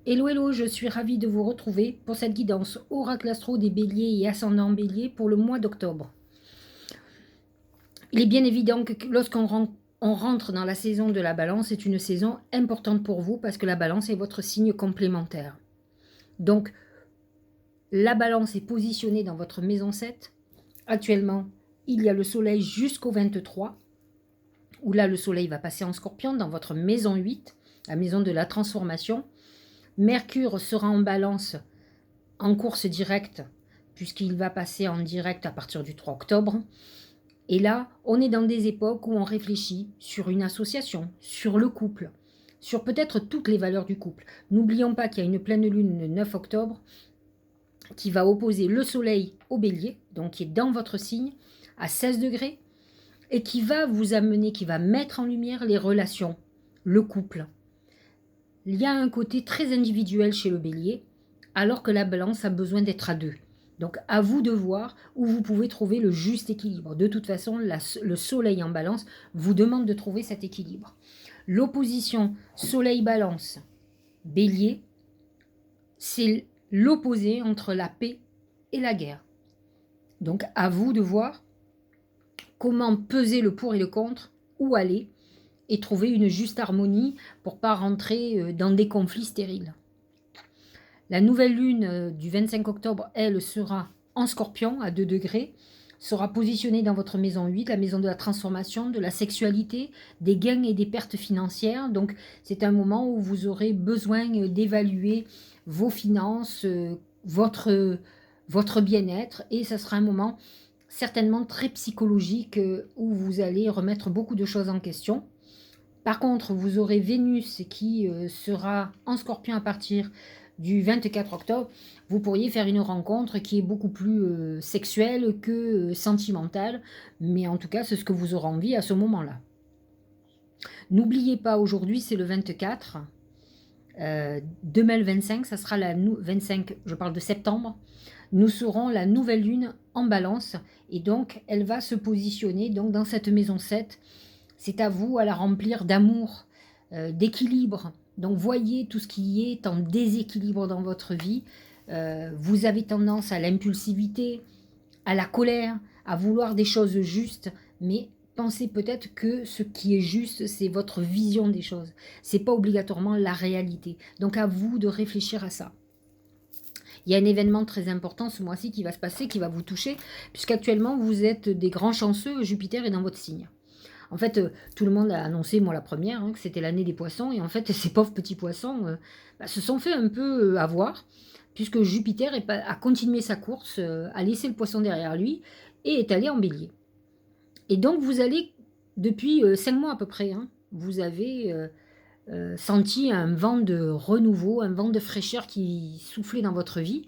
Hello, hello, je suis ravie de vous retrouver pour cette guidance Oracle Astro des Béliers et Ascendant Bélier pour le mois d'octobre. Il est bien évident que on rentre dans la saison de la Balance, c'est une saison importante pour vous parce que la Balance est votre signe complémentaire. Donc, la Balance est positionnée dans votre maison 7. Actuellement, il y a le Soleil jusqu'au 23, où là, le Soleil va passer en Scorpion dans votre maison 8, la maison de la transformation. Mercure sera en Balance en course directe, puisqu'il va passer en direct à partir du 3 octobre. Et là, on est dans des époques où on réfléchit sur une association, sur le couple, sur peut-être toutes les valeurs du couple. N'oublions pas qu'il y a une pleine lune le 9 octobre qui va opposer le soleil au bélier, donc qui est dans votre signe, à 16 degrés, et qui va vous amener, qui va mettre en lumière les relations, le couple. Il y a un côté très individuel chez le bélier, alors que la balance a besoin d'être à deux. Donc à vous de voir où vous pouvez trouver le juste équilibre. De toute façon, le soleil en balance vous demande de trouver cet équilibre. L'opposition soleil-balance, bélier, c'est l'opposé entre la paix et la guerre. Donc à vous de voir comment peser le pour et le contre, où aller, et trouver une juste harmonie pour ne pas rentrer dans des conflits stériles. La nouvelle lune du 25 octobre, elle, sera en Scorpion à 2 degrés, sera positionnée dans votre maison 8, la maison de la transformation, de la sexualité, des gains et des pertes financières. Donc c'est un moment où vous aurez besoin d'évaluer vos finances, votre bien-être, et ça sera un moment certainement très psychologique où vous allez remettre beaucoup de choses en question. Par contre, vous aurez Vénus qui sera en Scorpion à partir du 24 octobre. Vous pourriez faire une rencontre qui est beaucoup plus sexuelle que sentimentale, mais en tout cas, c'est ce que vous aurez envie à ce moment-là. N'oubliez pas, aujourd'hui, c'est le 24. 2025, ça sera la 25, je parle de septembre. Nous serons la nouvelle lune en balance, et donc elle va se positionner donc dans cette maison 7. C'est à vous à la remplir d'amour, d'équilibre. Donc voyez tout ce qui est en déséquilibre dans votre vie. Vous avez tendance à l'impulsivité, à la colère, à vouloir des choses justes, mais pensez peut-être que ce qui est juste, c'est votre vision des choses. C'est pas obligatoirement la réalité. Donc à vous de réfléchir à ça. Il y a un événement très important ce mois-ci qui va se passer, qui va vous toucher, puisqu'actuellement vous êtes des grands chanceux, Jupiter est dans votre signe. En fait, tout le monde a annoncé, moi la première, que c'était l'année des poissons. Et en fait, ces pauvres petits poissons se sont fait un peu avoir, puisque Jupiter a continué sa course, a laissé le poisson derrière lui et est allé en bélier. Et donc, vous allez, depuis 5 mois à peu près, vous avez senti un vent de renouveau, un vent de fraîcheur qui soufflait dans votre vie.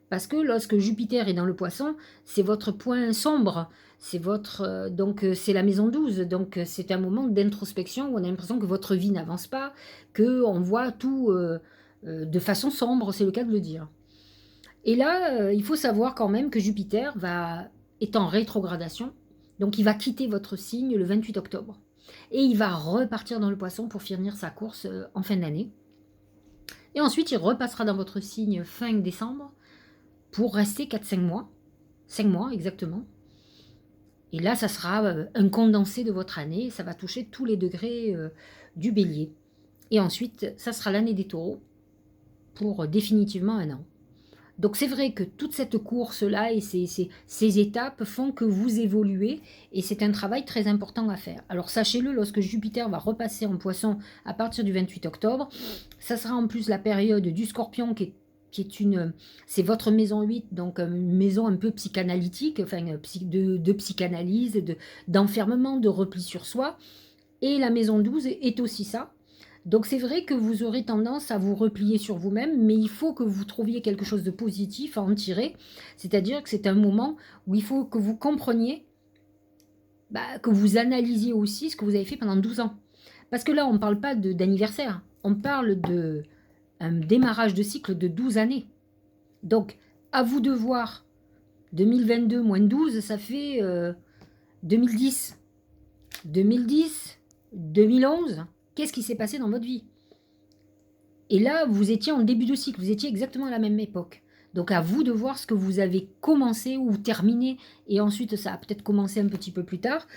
Parce que lorsque Jupiter est dans le poisson, c'est votre point sombre, c'est votre donc c'est la maison 12, donc c'est un moment d'introspection où on a l'impression que votre vie n'avance pas, qu'on voit tout de façon sombre, c'est le cas de le dire. Et là, il faut savoir quand même que Jupiter est en rétrogradation, donc il va quitter votre signe le 28 octobre. Et il va repartir dans le poisson pour finir sa course en fin d'année. Et ensuite, il repassera dans votre signe fin décembre, pour rester 4-5 mois. 5 mois exactement. Et là, ça sera un condensé de votre année. Ça va toucher tous les degrés du bélier. Et ensuite, ça sera l'année des taureaux pour définitivement un an. Donc c'est vrai que toute cette course-là et ces étapes font que vous évoluez et c'est un travail très important à faire. Alors sachez-le, lorsque Jupiter va repasser en poisson à partir du 28 octobre, ça sera en plus la période du scorpion c'est votre maison 8, donc une maison un peu psychanalytique, enfin de psychanalyse, d'enfermement, de repli sur soi. Et la maison 12 est aussi ça. Donc c'est vrai que vous aurez tendance à vous replier sur vous-même, mais il faut que vous trouviez quelque chose de positif à en tirer. C'est-à-dire que c'est un moment où il faut que vous compreniez, que vous analysiez aussi ce que vous avez fait pendant 12 ans. Parce que là, on ne parle pas d'anniversaire, on parle d'un démarrage de cycle de 12 années. Donc, à vous de voir, 2022 moins 12, ça fait 2010. 2010, 2011, qu'est-ce qui s'est passé dans votre vie? Et là, vous étiez en début de cycle, vous étiez exactement à la même époque. Donc à vous de voir ce que vous avez commencé ou terminé, et ensuite ça a peut-être commencé un petit peu plus tard,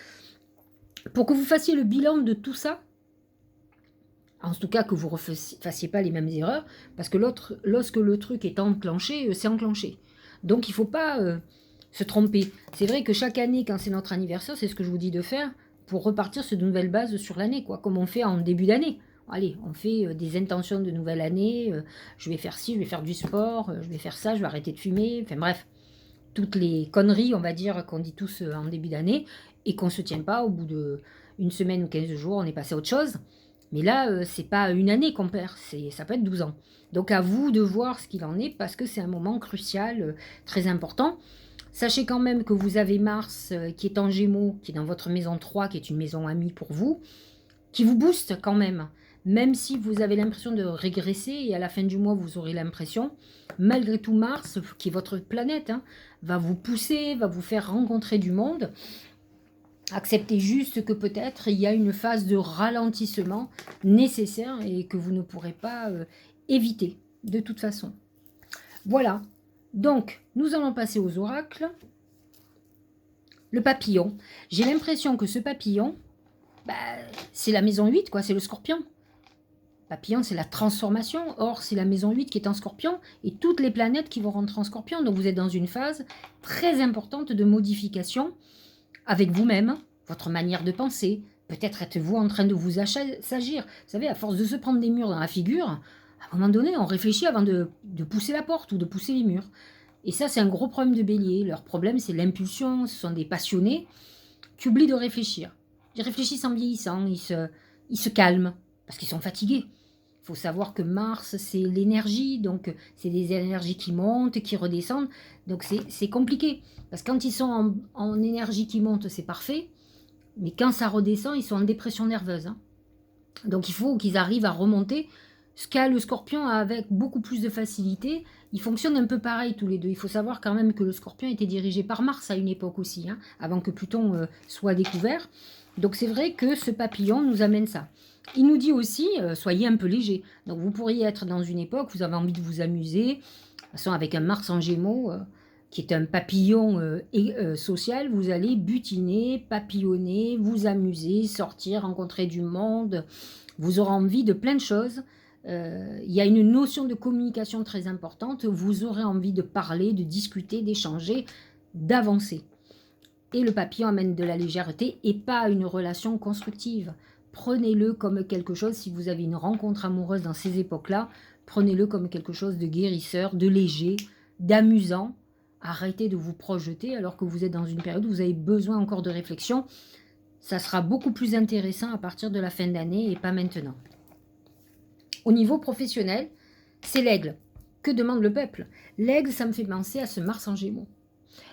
pour que vous fassiez le bilan de tout ça, en tout cas que vous ne fassiez pas les mêmes erreurs, parce que lorsque le truc est enclenché, c'est enclenché. Donc il ne faut pas se tromper. C'est vrai que chaque année, quand c'est notre anniversaire, c'est ce que je vous dis de faire, pour repartir sur de nouvelles bases sur l'année, quoi, comme on fait en début d'année. Allez, on fait des intentions de nouvelle année, je vais faire ci, je vais faire du sport, je vais faire ça, je vais arrêter de fumer, enfin bref, toutes les conneries, on va dire, qu'on dit tous en début d'année, et qu'on ne se tient pas au bout d'une semaine ou 15 jours, on est passé à autre chose. Mais là, c'est pas une année qu'on perd, ça peut être 12 ans. Donc à vous de voir ce qu'il en est, parce que c'est un moment crucial, très important. Sachez quand même que vous avez Mars qui est en Gémeaux, qui est dans votre maison 3, qui est une maison amie pour vous, qui vous booste quand même si vous avez l'impression de régresser, et à la fin du mois, vous aurez l'impression, malgré tout Mars, qui est votre planète, hein, va vous pousser, va vous faire rencontrer du monde. Acceptez juste que peut-être il y a une phase de ralentissement nécessaire et que vous ne pourrez pas éviter de toute façon. Voilà, donc nous allons passer aux oracles. Le papillon. J'ai l'impression que ce papillon, c'est la maison 8, quoi, c'est le scorpion. Papillon, c'est la transformation. Or, c'est la maison 8 qui est en scorpion et toutes les planètes qui vont rentrer en scorpion. Donc, vous êtes dans une phase très importante de modification avec vous-même, votre manière de penser. Peut-être êtes-vous en train de vous assagir. Vous savez, à force de se prendre des murs dans la figure, à un moment donné, on réfléchit avant de pousser la porte ou de pousser les murs. Et ça, c'est un gros problème de bélier. Leur problème, c'est l'impulsion. Ce sont des passionnés qui oublient de réfléchir. Ils réfléchissent en vieillissant, ils se calment parce qu'ils sont fatigués. Il faut savoir que Mars, c'est l'énergie, donc c'est des énergies qui montent, qui redescendent. Donc c'est compliqué. Parce que quand ils sont en énergie qui monte, c'est parfait. Mais quand ça redescend, ils sont en dépression nerveuse. Hein. Donc il faut qu'ils arrivent à remonter. Ce qu'a le scorpion avec beaucoup plus de facilité. Ils fonctionnent un peu pareil tous les deux. Il faut savoir quand même que le scorpion était dirigé par Mars à une époque aussi, hein, avant que Pluton soit découvert. Donc c'est vrai que ce papillon nous amène ça. Il nous dit aussi, soyez un peu léger. Donc vous pourriez être dans une époque, vous avez envie de vous amuser, de toute façon avec un Mars en Gémeaux, qui est un papillon social, vous allez butiner, papillonner, vous amuser, sortir, rencontrer du monde. Vous aurez envie de plein de choses. Il y a une notion de communication très importante. Vous aurez envie de parler, de discuter, d'échanger, d'avancer. Et le papillon amène de la légèreté et pas une relation constructive. Prenez-le comme quelque chose, si vous avez une rencontre amoureuse dans ces époques-là, prenez-le comme quelque chose de guérisseur, de léger, d'amusant. Arrêtez de vous projeter alors que vous êtes dans une période où vous avez besoin encore de réflexion. Ça sera beaucoup plus intéressant à partir de la fin d'année et pas maintenant. Au niveau professionnel, c'est l'aigle. Que demande le peuple? L'aigle, ça me fait penser à ce Mars en Gémeaux.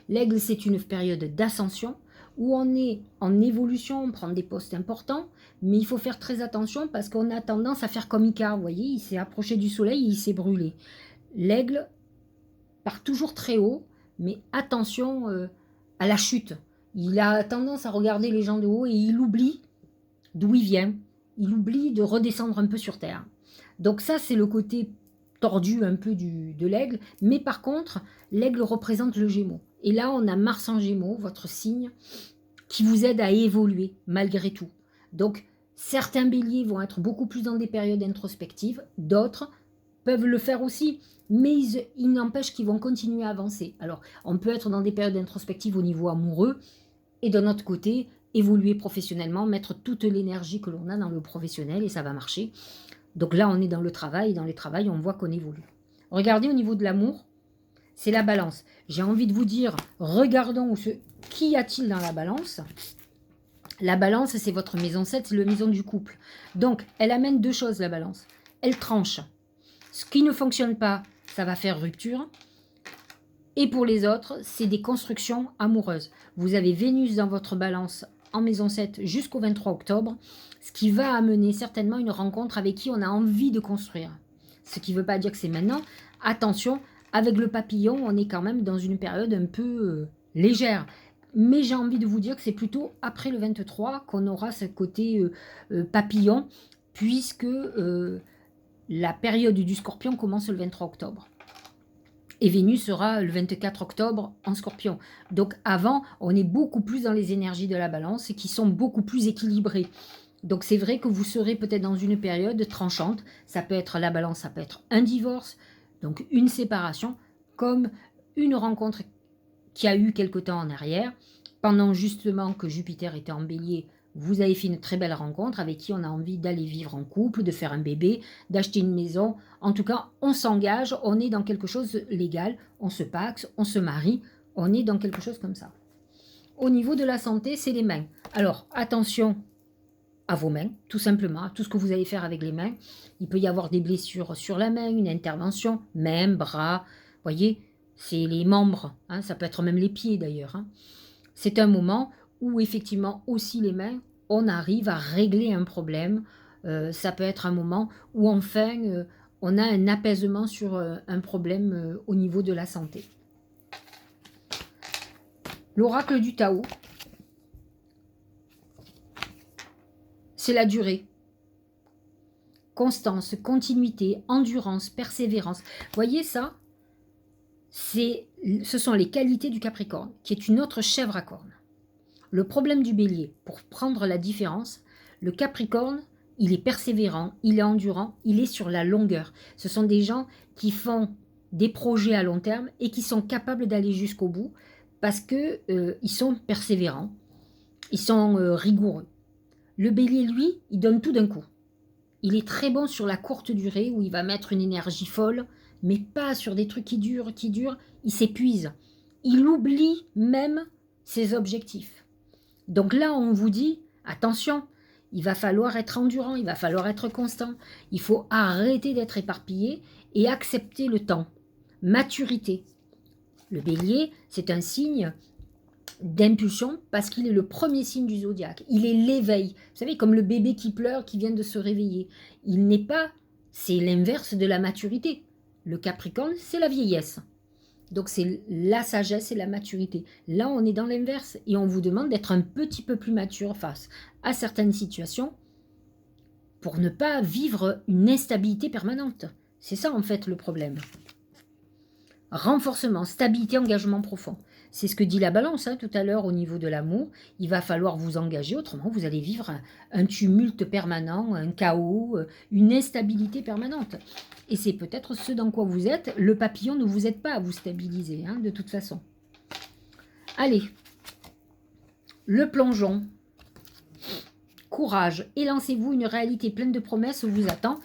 L'aigle, c'est une période d'ascension où on est en évolution, on prend des postes importants, mais il faut faire très attention parce qu'on a tendance à faire comme Icare, vous voyez, il s'est approché du soleil et il s'est brûlé. L'aigle part toujours très haut, mais attention à la chute. Il a tendance à regarder les gens de haut et il oublie d'où il vient. Il oublie de redescendre un peu sur terre. Donc ça, c'est le côté tordu un peu de l'aigle. Mais par contre, l'aigle représente le Gémeaux. Et là, on a Mars en Gémeaux, votre signe, qui vous aide à évoluer malgré tout. Donc, certains béliers vont être beaucoup plus dans des périodes introspectives, d'autres peuvent le faire aussi, mais il n'empêche qu'ils vont continuer à avancer. Alors, on peut être dans des périodes introspectives au niveau amoureux, et d'un autre côté, évoluer professionnellement, mettre toute l'énergie que l'on a dans le professionnel, et ça va marcher. Donc là, on est dans le travail, et dans les travails, on voit qu'on évolue. Regardez au niveau de l'amour, c'est la balance. J'ai envie de vous dire, regardons qui a-t-il dans la balance. La balance, c'est votre maison 7, c'est la maison du couple. Donc, elle amène deux choses, la balance. Elle tranche. Ce qui ne fonctionne pas, ça va faire rupture. Et pour les autres, c'est des constructions amoureuses. Vous avez Vénus dans votre balance en maison 7 jusqu'au 23 octobre, ce qui va amener certainement une rencontre avec qui on a envie de construire. Ce qui ne veut pas dire que c'est maintenant. Attention, avec le papillon, on est quand même dans une période un peu légère. Mais j'ai envie de vous dire que c'est plutôt après le 23 qu'on aura ce côté papillon, puisque la période du Scorpion commence le 23 octobre. Et Vénus sera le 24 octobre en Scorpion. Donc avant, on est beaucoup plus dans les énergies de la Balance et qui sont beaucoup plus équilibrées. Donc c'est vrai que vous serez peut-être dans une période tranchante. Ça peut être la Balance, ça peut être un divorce, donc une séparation, comme une rencontre qui a eu quelque temps en arrière. Pendant justement que Jupiter était en Bélier, vous avez fait une très belle rencontre avec qui on a envie d'aller vivre en couple, de faire un bébé, d'acheter une maison. En tout cas, on s'engage, on est dans quelque chose de légal, on se paxe, on se marie, on est dans quelque chose comme ça. Au niveau de la santé, c'est les mains. Alors, attention à vos mains, tout simplement, à tout ce que vous allez faire avec les mains. Il peut y avoir des blessures sur la main, une intervention, mains, bras, voyez, c'est les membres, hein, ça peut être même les pieds d'ailleurs. Hein. C'est un moment où effectivement aussi les mains, on arrive à régler un problème. Ça peut être un moment où enfin on a un apaisement sur un problème au niveau de la santé. L'oracle du Tao, c'est la durée. Constance, continuité, endurance, persévérance. Voyez ça? Ce sont les qualités du Capricorne, qui est une autre chèvre à cornes. Le problème du Bélier, pour prendre la différence, le Capricorne, il est persévérant, il est endurant, il est sur la longueur. Ce sont des gens qui font des projets à long terme et qui sont capables d'aller jusqu'au bout parce qu'ils sont persévérants, ils sont rigoureux. Le Bélier, lui, il donne tout d'un coup. Il est très bon sur la courte durée où il va mettre une énergie folle, mais pas sur des trucs qui durent, il s'épuise. Il oublie même ses objectifs. Donc là, on vous dit, attention, il va falloir être endurant, il va falloir être constant. Il faut arrêter d'être éparpillé et accepter le temps. Maturité. Le Bélier, c'est un signe d'impulsion parce qu'il est le premier signe du zodiaque. Il est l'éveil. Vous savez, comme le bébé qui pleure, qui vient de se réveiller. Il n'est pas... C'est l'inverse de la maturité. Le Capricorne, c'est la vieillesse. Donc c'est la sagesse et la maturité. Là, on est dans l'inverse et on vous demande d'être un petit peu plus mature face à certaines situations pour ne pas vivre une instabilité permanente. C'est ça en fait le problème. Renforcement, stabilité, engagement profond. C'est ce que dit la Balance tout à l'heure au niveau de l'amour. Il va falloir vous engager, autrement vous allez vivre un tumulte permanent, un chaos, une instabilité permanente. Et c'est peut-être ce dans quoi vous êtes. Le papillon ne vous aide pas à vous stabiliser, de toute façon. Allez, le plongeon. Courage, élancez-vous, une réalité pleine de promesses vous attend.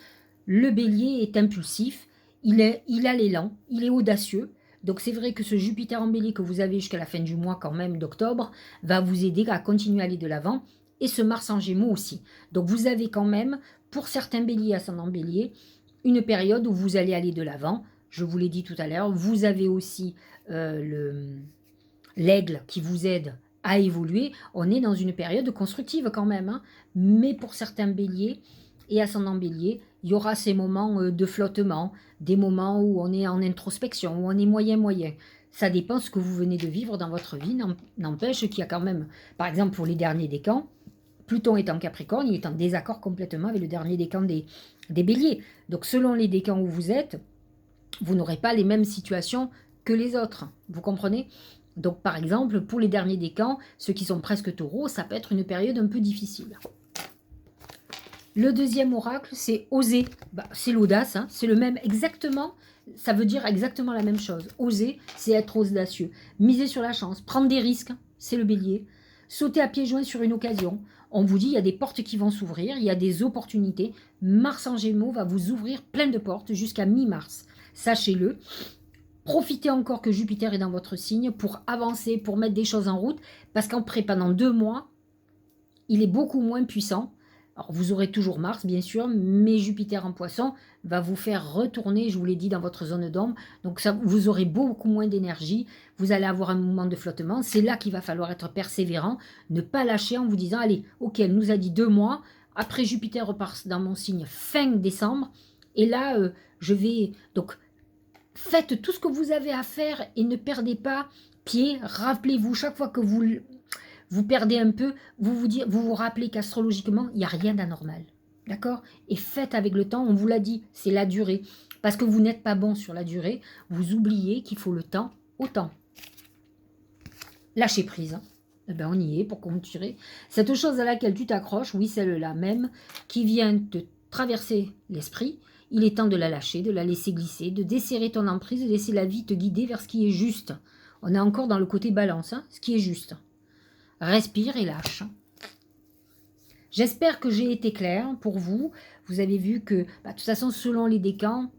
Le bélier est impulsif, il a l'élan, il est audacieux. Donc c'est vrai que ce Jupiter en bélier que vous avez jusqu'à la fin du mois quand même d'octobre va vous aider à continuer à aller de l'avant. Et ce Mars en Gémeaux aussi. Donc vous avez quand même, pour certains béliers ascendant bélier, une période où vous allez aller de l'avant. Je vous l'ai dit tout à l'heure, vous avez aussi l'aigle qui vous aide à évoluer. On est dans une période constructive quand même. Mais pour certains béliers et ascendant bélier, il y aura ces moments de flottement, des moments où on est en introspection, où on est moyen. Ça dépend de ce que vous venez de vivre dans votre vie. N'empêche qu'il y a quand même, par exemple pour les derniers décans, Pluton est en Capricorne, il est en désaccord complètement avec le dernier décan des béliers. Donc selon les décans où vous êtes, vous n'aurez pas les mêmes situations que les autres. Vous comprenez? Donc par exemple, pour les derniers décans, ceux qui sont presque taureaux, ça peut être une période un peu difficile. Le deuxième oracle, c'est oser. C'est l'audace, c'est le même exactement, ça veut dire exactement la même chose. Oser, c'est être audacieux. Miser sur la chance, prendre des risques, c'est le bélier. Sauter à pieds joints sur une occasion. On vous dit, il y a des portes qui vont s'ouvrir, il y a des opportunités. Mars en Gémeaux va vous ouvrir plein de portes jusqu'à mi-mars. Sachez-le. Profitez encore que Jupiter est dans votre signe pour avancer, pour mettre des choses en route, parce qu'après, pendant 2 mois, il est beaucoup moins puissant. Alors, vous aurez toujours Mars, bien sûr, mais Jupiter en Poisson va vous faire retourner, je vous l'ai dit, dans votre zone d'ombre. Donc, ça, vous aurez beaucoup moins d'énergie. Vous allez avoir un moment de flottement. C'est là qu'il va falloir être persévérant, ne pas lâcher en vous disant, allez, ok, elle nous a dit 2 mois. Après, Jupiter repart dans mon signe fin décembre. Et là, je vais... Donc, faites tout ce que vous avez à faire et ne perdez pas pied. Rappelez-vous, chaque fois que vous perdez un peu, vous vous rappelez qu'astrologiquement, il n'y a rien d'anormal. D'accord? Et faites avec le temps, on vous l'a dit, c'est la durée. Parce que vous n'êtes pas bon sur la durée, vous oubliez qu'il faut le temps au temps. Lâcher prise. Hein. Eh ben, on y est pour continuer. Cette chose à laquelle tu t'accroches, oui, celle-là même, qui vient te traverser l'esprit, il est temps de la lâcher, de la laisser glisser, de desserrer ton emprise, de laisser la vie te guider vers ce qui est juste. On est encore dans le côté balance, hein, ce qui est juste. Respire et lâche. J'espère que j'ai été claire pour vous. Vous avez vu que, de toute façon, selon les décans,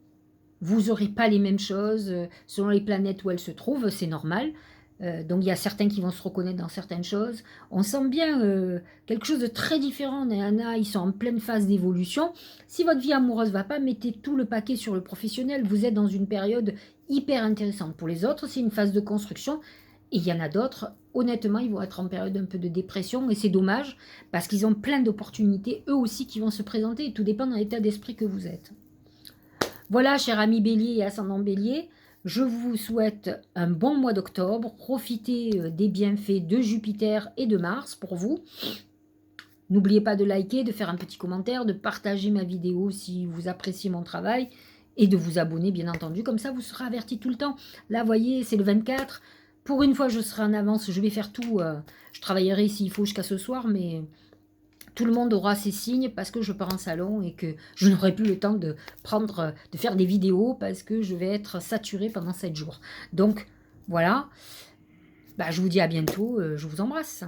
vous n'aurez pas les mêmes choses selon les planètes où elles se trouvent, c'est normal. Donc il y a certains qui vont se reconnaître dans certaines choses. On sent bien quelque chose de très différent. Anna, ils sont en pleine phase d'évolution. Si votre vie amoureuse ne va pas, mettez tout le paquet sur le professionnel. Vous êtes dans une période hyper intéressante. Pour les autres, c'est une phase de construction. Et il y en a d'autres, honnêtement, ils vont être en période un peu de dépression. Et c'est dommage, parce qu'ils ont plein d'opportunités, eux aussi, qui vont se présenter. Et tout dépend de l'état d'esprit que vous êtes. Voilà, chers amis Bélier et ascendant Bélier, je vous souhaite un bon mois d'octobre. Profitez des bienfaits de Jupiter et de Mars pour vous. N'oubliez pas de liker, de faire un petit commentaire, de partager ma vidéo si vous appréciez mon travail et de vous abonner, bien entendu. Comme ça, vous serez averti tout le temps. Là, vous voyez, c'est le 24. Pour une fois, je serai en avance. Je vais faire tout. Je travaillerai s'il faut jusqu'à ce soir, mais... tout le monde aura ses signes parce que je pars en salon et que je n'aurai plus le temps de faire des vidéos parce que je vais être saturée pendant 7 jours. Donc, voilà. Je vous dis à bientôt. Je vous embrasse.